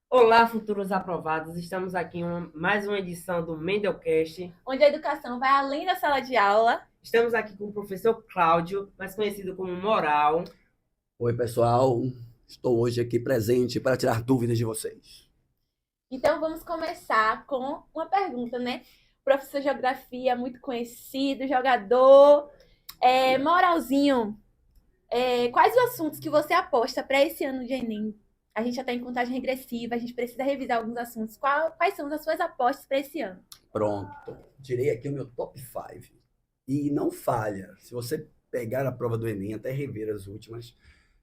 Olá, futuros aprovados. Estamos aqui em mais uma edição do Mendelcast. Onde a educação vai além da sala de aula. Estamos aqui com o professor Cláudio, mais conhecido como Moral. Oi, pessoal. Estou hoje aqui presente para tirar dúvidas de vocês. Então, vamos começar com uma pergunta, né? Professor de Geografia, muito conhecido, jogador. Moralzinho, quais os assuntos que você aposta para esse ano de Enem? A gente já está em contagem regressiva, a gente precisa revisar alguns assuntos. Quais são as suas apostas para esse ano? Pronto. Tirei aqui o meu top 5. E não falha. Se você pegar a prova do Enem, até rever as últimas,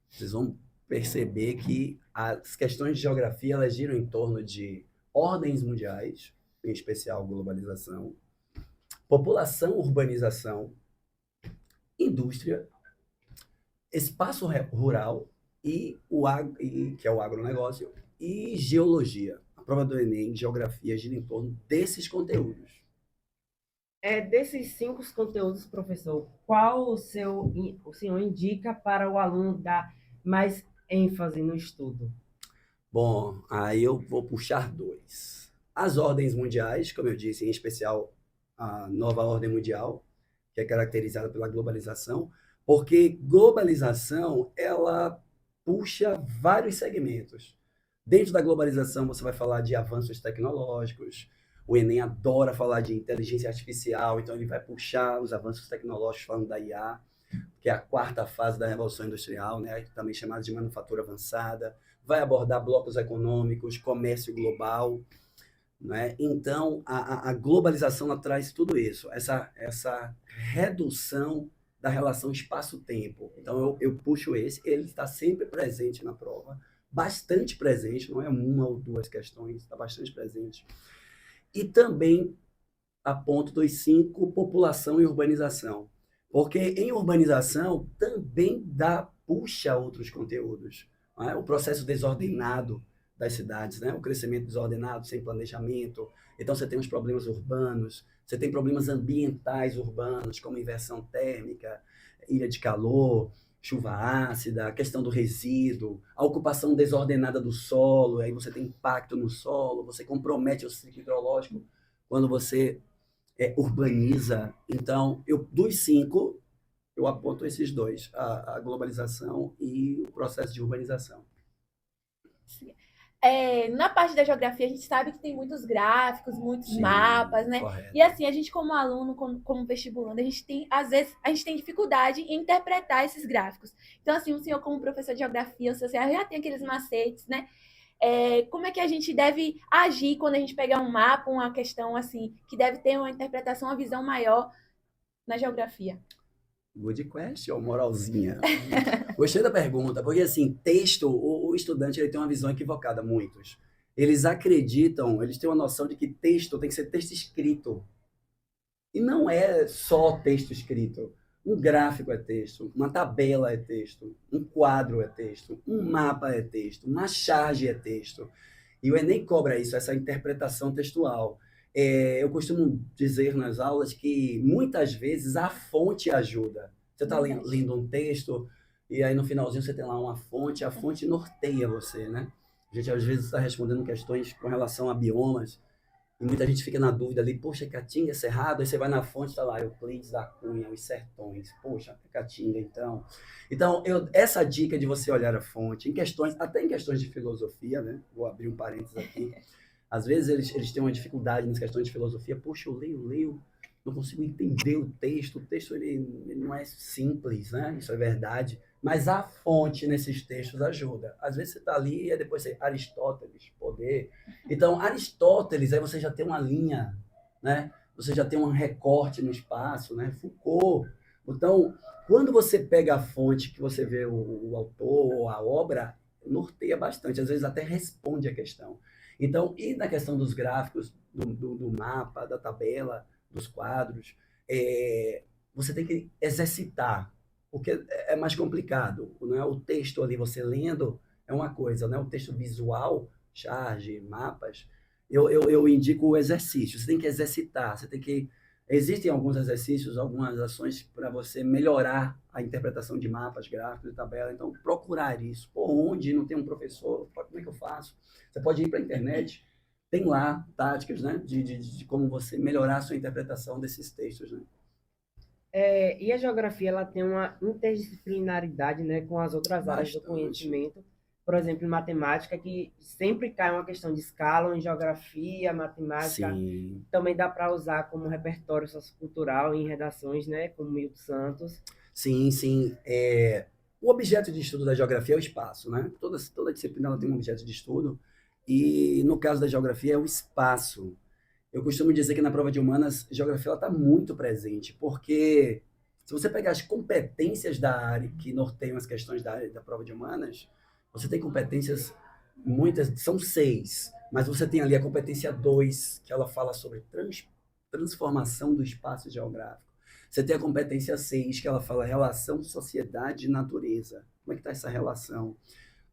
vocês vão perceber que as questões de geografia elas giram em torno de ordens mundiais, em especial globalização, população, urbanização, indústria, espaço rural que é o agronegócio, e geologia. A prova do Enem, geografia, gira em torno desses conteúdos. Desses 5 conteúdos, professor, qual o senhor indica para o aluno dar mais ênfase no estudo? Bom, aí eu vou puxar 2. As ordens mundiais, como eu disse, em especial a nova ordem mundial, que é caracterizada pela globalização, porque globalização, ela puxa vários segmentos. Dentro da globalização, você vai falar de avanços tecnológicos. O Enem adora falar de inteligência artificial, então ele vai puxar os avanços tecnológicos falando da IA, que é a 4ª fase da Revolução Industrial, né, também chamada de manufatura avançada. Vai abordar blocos econômicos, comércio global, né? Então, a globalização ela traz tudo isso, essa redução da relação espaço-tempo. Então, eu puxo esse, ele está sempre presente na prova, bastante presente, não é uma ou 2 questões, está bastante presente. E também aponto 2.5, população e urbanização. Porque em urbanização também puxa outros conteúdos. Não é? O processo desordenado das cidades, né? O crescimento desordenado, sem planejamento. Então você tem os problemas urbanos, você tem problemas ambientais urbanos, como inversão térmica, ilha de calor, chuva ácida, a questão do resíduo, a ocupação desordenada do solo, aí você tem impacto no solo, você compromete o ciclo hidrológico quando você urbaniza. Então, dos 5, eu aponto esses 2, a globalização e o processo de urbanização. Na parte da geografia, a gente sabe que tem muitos gráficos, muitos Sim, mapas, né? correto. E assim, a gente como aluno, como vestibulando, às vezes, a gente tem dificuldade em interpretar esses gráficos. Então, assim, o senhor como professor de geografia, o senhor já tem aqueles macetes, né? Como é que a gente deve agir quando a gente pegar um mapa, uma questão assim, que deve ter uma interpretação, uma visão maior na geografia? Good question, moralzinha. Gostei da pergunta, porque assim, texto, o estudante ele tem uma visão equivocada, muitos. Eles acreditam, eles têm uma noção de que texto tem que ser texto escrito. E não é só texto escrito. Um gráfico é texto, uma tabela é texto, um quadro é texto, um mapa é texto, uma charge é texto. E o Enem cobra isso, essa interpretação textual. Eu costumo dizer nas aulas que muitas vezes a fonte ajuda. Você está lendo um texto e aí no finalzinho você tem lá uma fonte, a fonte norteia você, né? A gente às vezes está respondendo questões com relação a biomas e muita gente fica na dúvida ali, poxa, é Caatinga, é Cerrado? Aí você vai na fonte, está lá, Euclides da Cunha, os Sertões. Poxa, é Caatinga, então. Então, essa dica de você olhar a fonte, até em questões de filosofia, né? Vou abrir um parênteses aqui. Às vezes eles têm uma dificuldade nas questões de filosofia. Poxa, eu leio, não consigo entender o texto. O texto ele não é simples, né? Isso é verdade. Mas a fonte nesses textos ajuda. Às vezes você está ali e depois você Aristóteles, poder. Então, Aristóteles, aí você já tem uma linha, né? Você já tem um recorte no espaço, né? Foucault. Então, quando você pega a fonte, que você vê o autor ou a obra, norteia bastante. Às vezes até responde a questão. Então, e na questão dos gráficos, do mapa, da tabela, dos quadros, você tem que exercitar, porque é mais complicado. Né? O texto ali, você lendo, é uma coisa, né? O texto visual, charge, mapas, eu indico o exercício. Você tem que exercitar, você tem que Existem alguns exercícios, algumas ações para você melhorar a interpretação de mapas, gráficos e tabela. Então, procurar isso. Por onde não tem um professor, como é que eu faço? Você pode ir para a internet, tem lá táticas, né, de como você melhorar a sua interpretação desses textos, né? E a geografia ela tem uma interdisciplinaridade, né, com as outras áreas do Bastante. conhecimento. Por exemplo, em matemática, que sempre cai uma questão de escala, em geografia, matemática, Sim, também dá para usar como repertório sociocultural em redações, né, como Milton Santos. sim, sim. O objeto de estudo da geografia é o espaço, né? Toda disciplina ela tem um objeto de estudo, e no caso da geografia é o espaço. Eu costumo dizer que na prova de humanas, a geografia está muito presente, porque se você pegar as competências da área que norteiam as questões da área da prova de humanas, você tem competências, muitas, são 6, mas você tem ali a competência 2 que ela fala sobre transformação do espaço geográfico. Você tem a competência 6 que ela fala relação sociedade e natureza. Como é que está essa relação?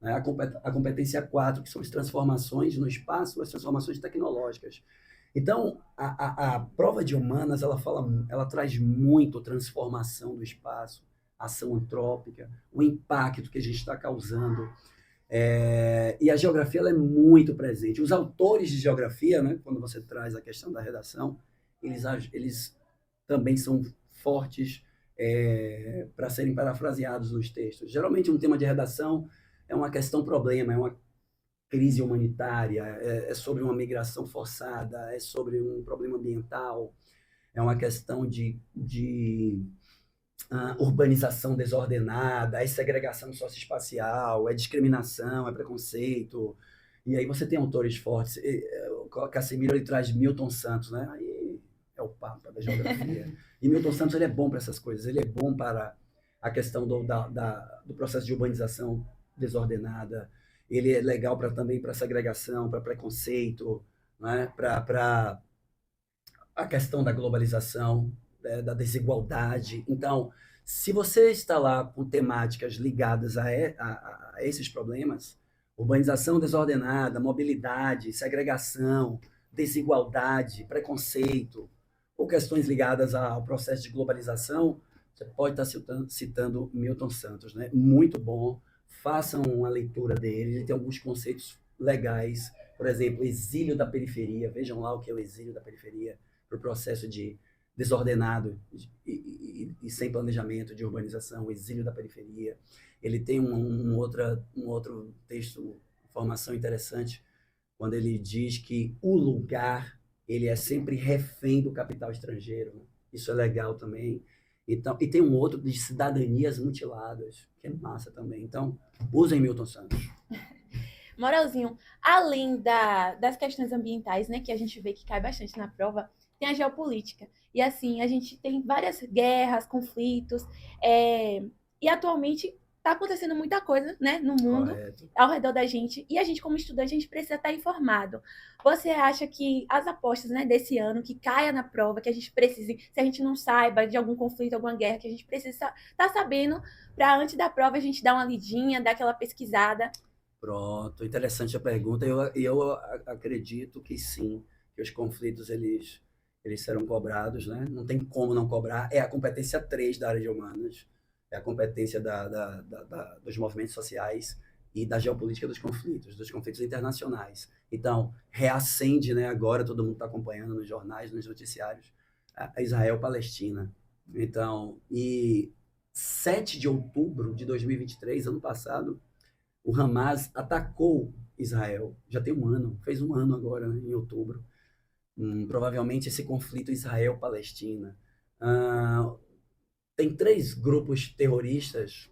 Né? A competência 4 que são as transformações no espaço, as transformações tecnológicas. Então, a prova de humanas, ela traz muito transformação do espaço, ação antrópica, o impacto que a gente está causando. E a geografia ela é muito presente. Os autores de geografia, né, quando você traz a questão da redação, eles também são fortes para serem parafraseados nos textos. Geralmente, um tema de redação é uma questão-problema, é uma crise humanitária, é sobre uma migração forçada, é sobre um problema ambiental, é uma questão de urbanização desordenada, é segregação socioespacial, é discriminação, é preconceito. E aí você tem autores fortes. O Casemiro ele traz Milton Santos, né? Aí é o papa da geografia. E Milton Santos ele é bom para essas coisas, ele é bom para a questão do processo de urbanização desordenada, ele é legal também para segregação, para preconceito, né? Para a questão da globalização, da desigualdade. Então, se você está lá com temáticas ligadas a esses problemas, urbanização desordenada, mobilidade, segregação, desigualdade, preconceito, ou questões ligadas ao processo de globalização, você pode estar citando Milton Santos, né? Muito bom, façam uma leitura dele, ele tem alguns conceitos legais, por exemplo, exílio da periferia, vejam lá o que é o exílio da periferia, para o processo de desordenado e sem planejamento de urbanização, o exílio da periferia. Ele tem um outro texto, informação interessante, quando ele diz que o lugar ele é sempre refém do capital estrangeiro. Né? Isso é legal também. Então, e tem um outro de cidadanias mutiladas, que é massa também. Então, usem Milton Santos. Moralzinho, além das questões ambientais, né, que a gente vê que cai bastante na prova, tem a geopolítica. E assim, a gente tem várias guerras, conflitos, e atualmente está acontecendo muita coisa, né, no mundo, Correto. ao redor da gente, e a gente, como estudante, a gente precisa estar informado. Você acha que as apostas, né, desse ano, que caia na prova, que a gente precise, se a gente não saiba de algum conflito, alguma guerra, que a gente precisa estar sabendo, para antes da prova a gente dar uma lidinha, dar aquela pesquisada? Pronto, interessante a pergunta. Eu acredito que sim, que os conflitos eles serão cobrados, né? Não tem como não cobrar. É a competência 3 da área de humanas, é a competência dos movimentos sociais e da geopolítica dos conflitos internacionais. Então, reacende, né? Agora todo mundo está acompanhando nos jornais, nos noticiários, a Israel-Palestina. Então, e 7 de outubro de 2023, ano passado, o Hamas atacou Israel. Já tem um ano, fez um ano agora, né, em outubro. Provavelmente esse conflito Israel-Palestina. Tem 3 grupos terroristas.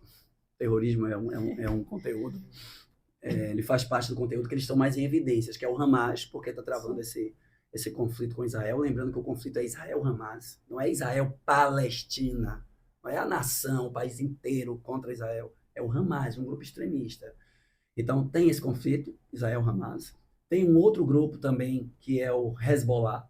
Terrorismo é um conteúdo. Ele faz parte do conteúdo que eles estão mais em evidências, que é o Hamas, porque está travando esse conflito com Israel. Lembrando que o conflito é Israel-Hamas, não é Israel-Palestina. Não é a nação, o país inteiro contra Israel. É o Hamas, um grupo extremista. Então, tem esse conflito, Israel-Hamas. Tem um outro grupo também, que é o Hezbollah,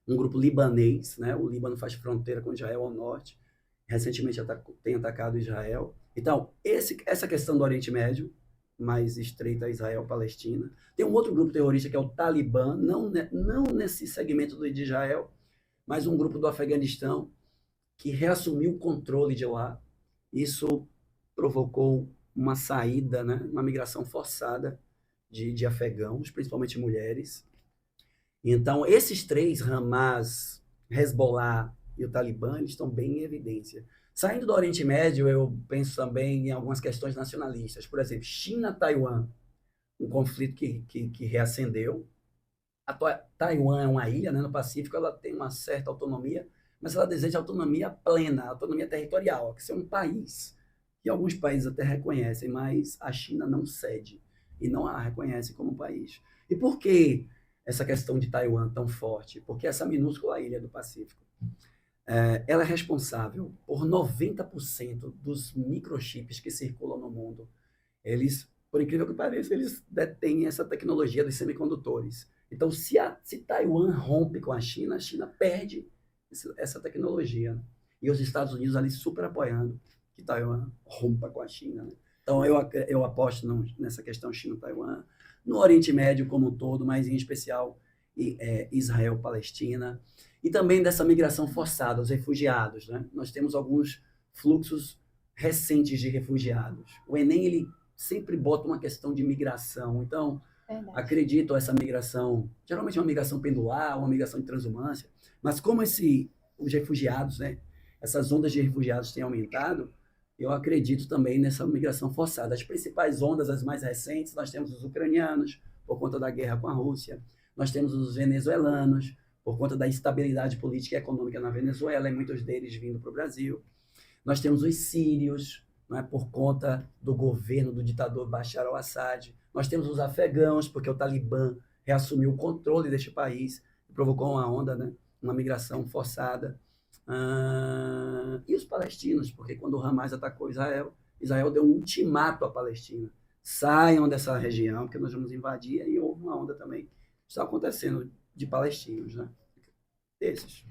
um grupo libanês, né? O Líbano faz fronteira com Israel ao norte. Recentemente tem atacado Israel. Então, essa questão do Oriente Médio, mais estreita a Israel-Palestina. Tem um outro grupo terrorista que é o Talibã, não nesse segmento de Israel, mas um grupo do Afeganistão que reassumiu o controle de lá. Isso provocou uma saída, né, uma migração forçada de afegãos, principalmente mulheres. Então, esses três, Hamas, Hezbollah e o Talibã, eles estão bem em evidência. Saindo do Oriente Médio, eu penso também em algumas questões nacionalistas. Por exemplo, China-Taiwan, um conflito que reacendeu. Taiwan é uma ilha, né, no Pacífico, ela tem uma certa autonomia, mas ela deseja autonomia plena, autonomia territorial, que é um país, que alguns países até reconhecem, mas a China não cede e não a reconhece como país. E por que essa questão de Taiwan tão forte? Porque essa minúscula ilha do Pacífico, ela é responsável por 90% dos microchips que circulam no mundo. Eles, por incrível que pareça, eles detêm essa tecnologia dos semicondutores. Então, se Taiwan rompe com a China perde essa tecnologia. E os Estados Unidos ali super apoiando que Taiwan rompa com a China. Né? Então, eu aposto nessa questão China-Taiwan, no Oriente Médio como um todo, mas em especial Israel-Palestina, e também dessa migração forçada, os refugiados. Né? Nós temos alguns fluxos recentes de refugiados. O Enem, ele sempre bota uma questão de migração. Então, acredito essa migração, geralmente é uma migração pendular, uma migração de transumância, mas como os refugiados, né, essas ondas de refugiados têm aumentado, eu acredito também nessa migração forçada. As principais ondas, as mais recentes, nós temos os ucranianos, por conta da guerra com a Rússia, nós temos os venezuelanos, por conta da instabilidade política e econômica na Venezuela, e muitos deles vindo para o Brasil. Nós temos os sírios, não é, por conta do governo do ditador Bashar al-Assad. Nós temos os afegãos, porque o Talibã reassumiu o controle deste país e provocou uma onda, né, uma migração forçada. E os palestinos, porque quando o Hamas atacou Israel, Israel deu um ultimato à Palestina. Saiam dessa região, que nós vamos invadir, e houve uma onda também que está acontecendo de palestinos, né? Esses.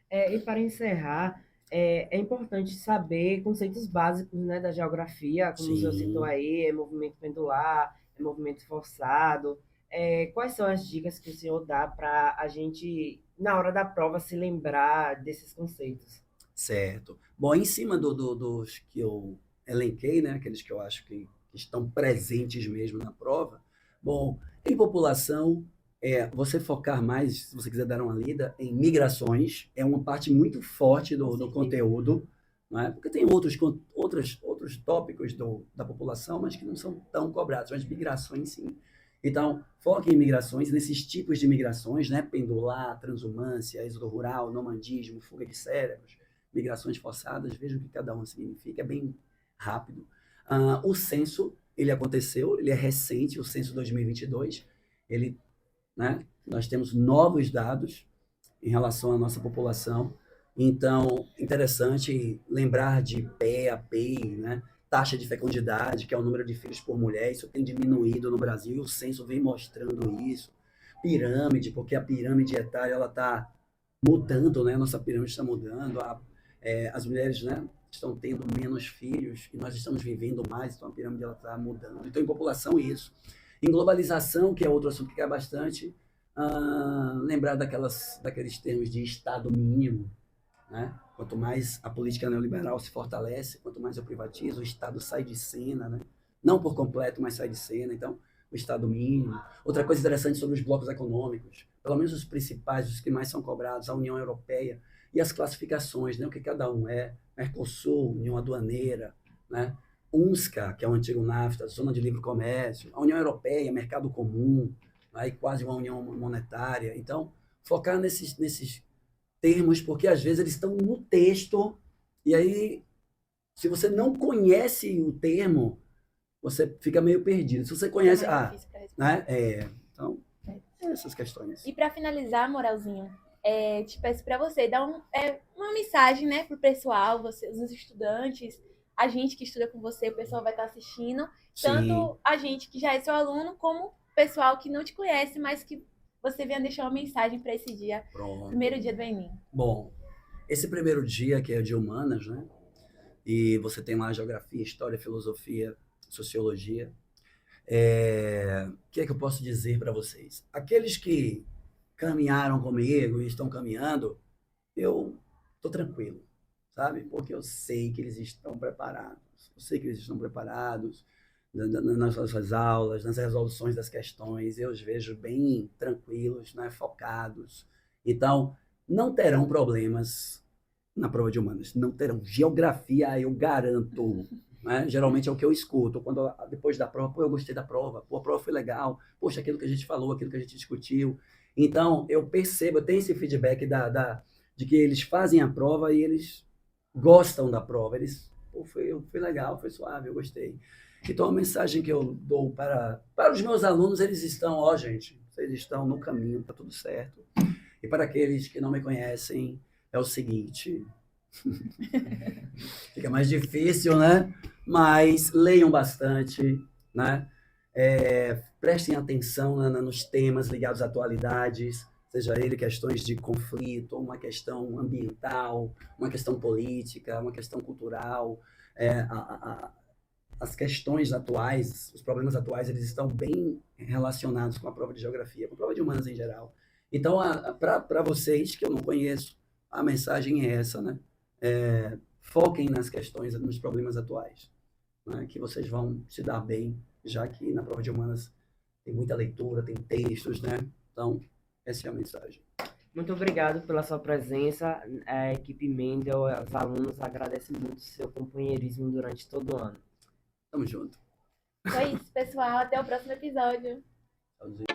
E para encerrar, é importante saber conceitos básicos, né, da geografia, como o senhor citou aí, movimento pendular, movimento forçado. Quais são as dicas que o senhor dá para a gente, na hora da prova, se lembrar desses conceitos? Certo. Bom, em cima dos que eu elenquei, né, aqueles que eu acho que estão presentes mesmo na prova, bom, em população, você focar mais, se você quiser dar uma lida, em migrações, é uma parte muito forte do conteúdo, não é? Porque tem outros tópicos da população, mas que não são tão cobrados, mas migrações sim. Então, foque em migrações, nesses tipos de migrações, né? Pendular, transumância, êxodo rural, nomadismo, fuga de cérebros, migrações forçadas, veja o que cada uma significa, é bem rápido. O censo, ele aconteceu, ele é recente, o censo 2022, ele, né, nós temos novos dados em relação à nossa população, então, interessante lembrar de PEA, PEI, né, taxa de fecundidade, que é o número de filhos por mulher, isso tem diminuído no Brasil, e o censo vem mostrando isso. Pirâmide, porque a pirâmide etária ela está mudando, né? Nossa pirâmide está mudando, as mulheres, né, estão tendo menos filhos e nós estamos vivendo mais, então a pirâmide está mudando. Então, em população, isso. Em globalização, que é outro assunto que é bastante, lembrar daqueles termos de Estado mínimo, né? Quanto mais a política neoliberal se fortalece, quanto mais eu privatizo, o Estado sai de cena, né? Não por completo, mas sai de cena. Então, o Estado mínimo. Outra coisa interessante sobre os blocos econômicos, pelo menos os principais, os que mais são cobrados, a União Europeia e as classificações, né? O que cada um é, Mercosul, União Aduaneira, né? UNSCA, que é o antigo NAFTA, Zona de Livre Comércio, a União Europeia, Mercado Comum, aí quase uma união monetária. Então, focar nesses termos, porque às vezes eles estão no texto, e aí, se você não conhece o termo, você fica meio perdido. Se você conhece, né? Então, essas questões. E para finalizar, Moralzinho, te peço para você dar uma mensagem, né, pro pessoal, os estudantes, a gente que estuda com você, o pessoal vai estar assistindo, tanto a gente que já é seu aluno, como o pessoal que não te conhece, mas que você venha deixar uma mensagem para esse dia, primeiro dia do Enem. Bom, esse primeiro dia, que é o de humanas, né? E você tem lá geografia, história, filosofia, sociologia. O que é que eu posso dizer para vocês? Aqueles que caminharam comigo e estão caminhando, eu tô tranquilo, sabe? Porque eu sei que eles estão preparados. Eu sei que eles estão preparados nas suas aulas, nas resoluções das questões. Eu os vejo bem tranquilos, né? Focados. Então, não terão problemas na prova de humanas. Não terão. Geografia, eu garanto. Né? Geralmente é o que eu escuto. Quando, depois da prova, pô, eu gostei da prova. Pô, a prova foi legal. Poxa, aquilo que a gente falou, aquilo que a gente discutiu. Então, eu percebo, eu tenho esse feedback de que eles fazem a prova e eles gostam da prova. Eles, pô, foi legal, foi suave, eu gostei. Então, a mensagem que eu dou para os meus alunos, eles estão, ó, gente, vocês estão no caminho, tá tudo certo. E para aqueles que não me conhecem, é o seguinte, fica mais difícil, né? Mas leiam bastante, né? Prestem atenção nos temas ligados a atualidades, seja ele questões de conflito, uma questão ambiental, uma questão política, uma questão cultural. As questões atuais, os problemas atuais, eles estão bem relacionados com a prova de geografia, com a prova de humanas em geral. Então, para vocês que eu não conheço, a mensagem é essa, né? Foquem nas questões, nos problemas atuais, né? Que vocês vão se dar bem, já que na prova de humanas tem muita leitura, tem textos, né? Então, essa é a mensagem. Muito obrigado pela sua presença. A equipe Mendel, os alunos agradecem muito o seu companheirismo durante todo o ano. Tamo junto. Foi isso, pessoal. Até o próximo episódio. Tchauzinho.